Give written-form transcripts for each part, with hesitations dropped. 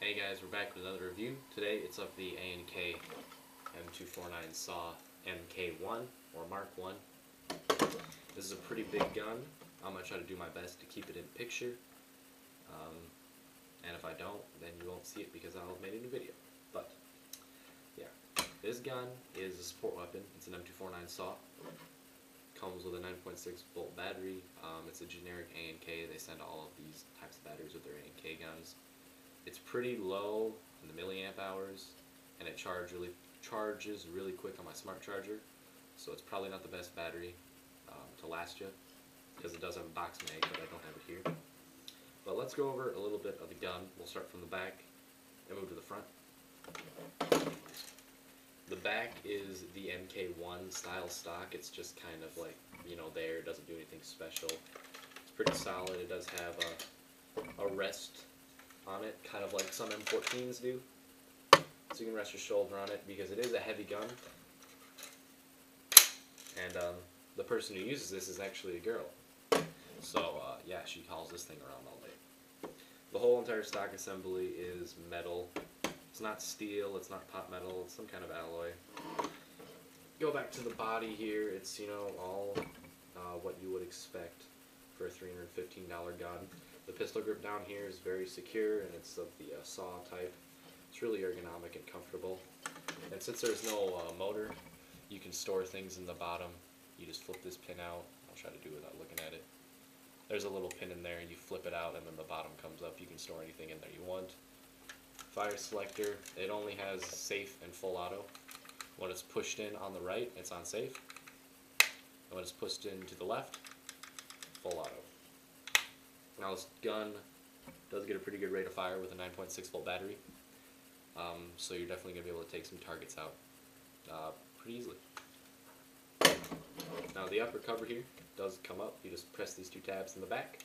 Hey guys, we're back with another review. Today it's of the A&K M249 Saw MK-1 or Mark 1. This is a pretty big gun. I'm going to try to do my best to keep it in picture. And if I don't, then you won't see it because I'll have made a new video. But, yeah. This gun is a support weapon. It's an M249 Saw. Comes with a 9.6 volt battery. It's a generic A&K. They send all of these types of batteries with their A&K guns. It's pretty low in the milliamp hours, and it charges really quick on my smart charger, so it's probably not the best battery to last you, because it does have a box mag, but I don't have it here. But let's go over a little bit of the gun. We'll start from the back and move to the front. The back is the MK-1 style stock. It's just kind of like, there. It doesn't do anything special. It's pretty solid. It does have a rest on it, kind of like some M14s do. So you can rest your shoulder on it because it is a heavy gun. And the person who uses this is actually a girl. So yeah, she hauls this thing around all day. The whole entire stock assembly is metal. It's not steel, it's not pot metal, it's some kind of alloy. Go back to the body here, it's all what you would expect for a $315 gun. The pistol grip down here is very secure, and it's of the saw type. It's really ergonomic and comfortable. And since there's no motor, you can store things in the bottom. You just flip this pin out. I'll try to do it without looking at it. There's a little pin in there, and you flip it out, and then the bottom comes up. You can store anything in there you want. Fire selector, it only has safe and full auto. When it's pushed in on the right, it's on safe. And when it's pushed in to the left, full auto. Now this gun does get a pretty good rate of fire with a 9.6 volt battery, so you're definitely going to be able to take some targets out pretty easily. Now the upper cover here does come up. You just press these two tabs in the back.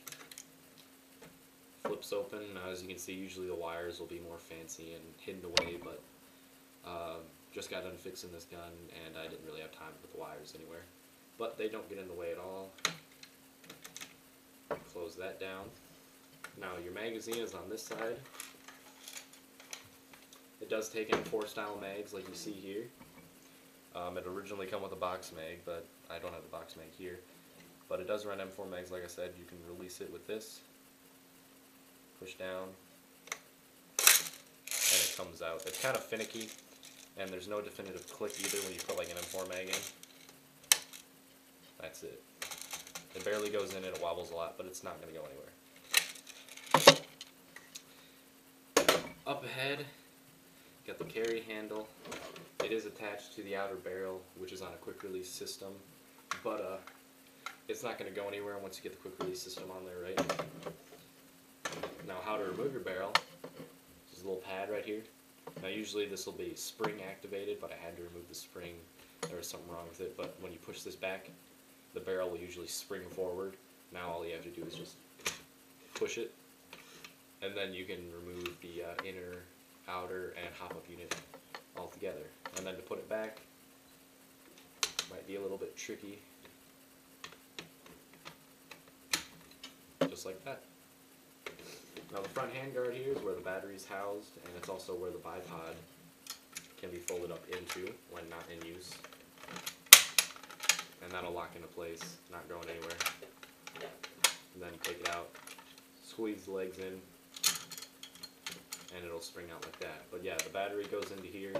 Flips open. Now as you can see, usually the wires will be more fancy and hidden away, but just got done fixing this gun and I didn't really have time to put the wires anywhere. But they don't get in the way at all. Close that down. Now your magazine is on this side. It does take M4 style mags like you see here. It originally come with a box mag, but I don't have the box mag here. But it does run M4 mags, like I said. You can release it with this. Push down, and it comes out. It's kind of finicky, and there's no definitive click either when you put like an M4 mag in. That's it. It barely goes in, it wobbles a lot, but it's not going to go anywhere. Up ahead, got the carry handle. It is attached to the outer barrel, which is on a quick release system, but it's not going to go anywhere once you get the quick release system on there, right? Now how to remove your barrel, there's a little pad right here. Now usually this will be spring activated, but I had to remove the spring. There was something wrong with it, but when you push this back, the barrel will usually spring forward. Now all you have to do is just push it, and then you can remove the inner, outer, and hop-up unit all together. And then to put it back, might be a little bit tricky. Just like that. Now the front handguard here is where the battery is housed, and it's also where the bipod can be folded up into when not in use. And that'll lock into place, not going anywhere. And then take it out, squeeze the legs in, and it'll spring out like that. But yeah, the battery goes into here.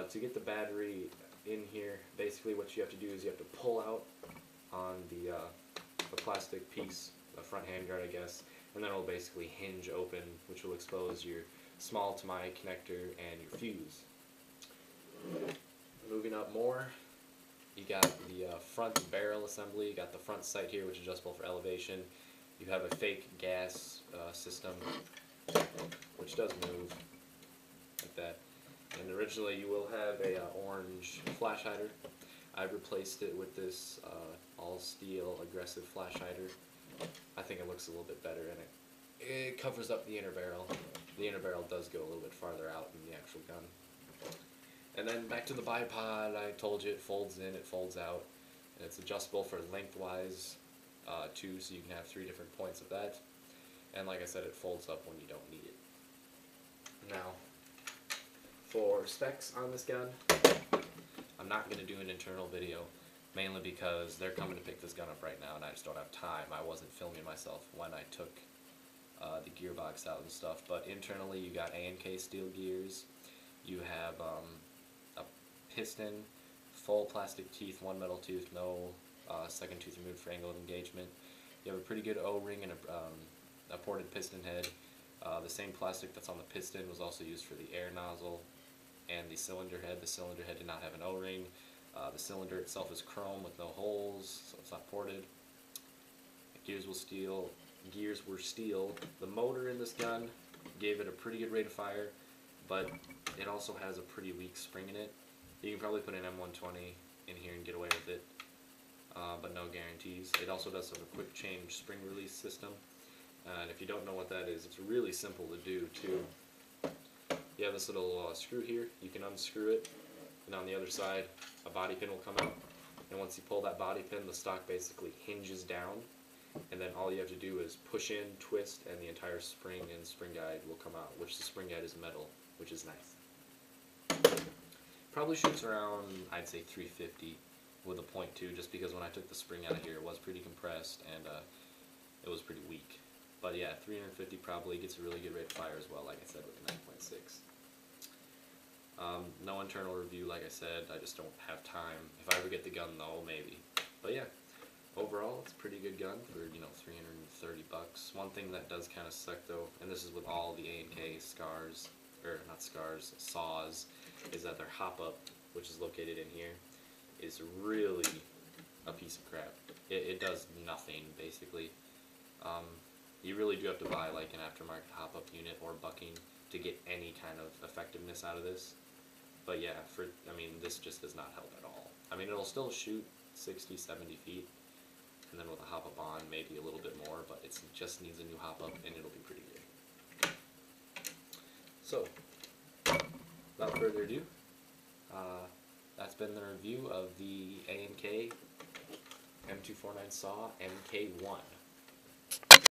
To get the battery in here, basically what you have to do is you have to pull out on the plastic piece, the front handguard I guess, and then it'll basically hinge open, which will expose your small to my connector and your fuse. Moving up more, you got the front barrel assembly. You got the front sight here, which is adjustable for elevation. You have a fake gas system, which does move like that. And originally you will have a orange flash hider. I replaced it with this all steel aggressive flash hider. I think it looks a little bit better, and it covers up the inner barrel. The inner barrel does go a little bit farther out than the actual gun. And then back to the bipod. I told you it folds in, it folds out, and it's adjustable for lengthwise too, so you can have 3 different points of that. And like I said, it folds up when you don't need it. For specs on this gun, I'm not going to do an internal video, mainly because they're coming to pick this gun up right now and I just don't have time. I wasn't filming myself when I took the gearbox out and stuff, but internally you got A&K steel gears, you have a piston, full plastic teeth, one metal tooth, no second tooth removed for angle of engagement. You have a pretty good O-ring and a ported piston head. The same plastic that's on the piston was also used for the air nozzle and the cylinder head. The cylinder head did not have an O-ring. The cylinder itself is chrome with no holes, so it's not ported. Gears were steel. The motor in this gun gave it a pretty good rate of fire, but it also has a pretty weak spring in it. You can probably put an M120 in here and get away with it, but no guarantees. It also does have a quick change spring release system, and if you don't know what that is, it's really simple to do too. You have this little screw here, you can unscrew it, and on the other side a body pin will come out, and once you pull that body pin, the stock basically hinges down, and then all you have to do is push in, twist, and the entire spring and spring guide will come out, which the spring guide is metal, which is nice. Probably shoots around, I'd say 350 with a .2, just because when I took the spring out of here it was pretty compressed and it was pretty weak. But yeah, 350 probably gets a really good rate of fire as well, like I said, with the 9.6. No internal review, like I said, I just don't have time. If I ever get the gun though, maybe. But yeah, overall it's a pretty good gun for, you know, 330 bucks. One thing that does kind of suck though, and this is with all the A&K scars, or not scars, saws, is that their hop-up, which is located in here, is really a piece of crap. It does nothing, basically. You really do have to buy like an aftermarket hop-up unit or bucking to get any kind of effectiveness out of this. But yeah, this just does not help at all. I mean, it'll still shoot 60, 70 feet, and then with a hop-up on, maybe a little bit more, but it just needs a new hop-up, and it'll be pretty good. So, without further ado, that's been the review of the A&K M249 saw MK-IKWA.